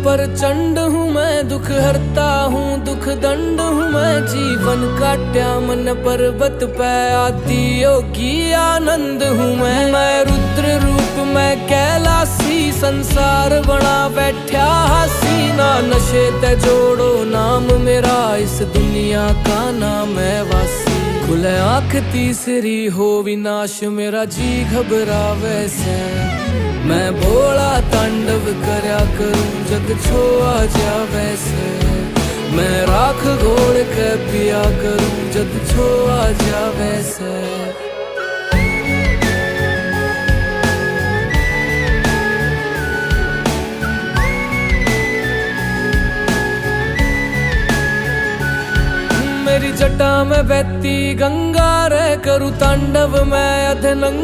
प्रचंड हूँ मैं, दुख हरता हूँ दुख दंड हूँ मैं। जीवन काट्या मन पर्वत पे आदि योगी आनंद हूँ मैं रुद्र रूप मैं कैलासी, संसार बना बैठा हसी। ना नशे ते जोड़ो नाम मेरा, इस दुनिया का नाम है वासी। खुले आँख तीसरी हो विनाश मेरा, जी घबरावे से। मैं भोला तांडव करया करूं जग छोआ जावे से। मैं राख घोड़ के पिया करूं जग छोआ जावे से। मेरी जटा में बहती गंगा रे, करूं तांडव मैं अधनंग।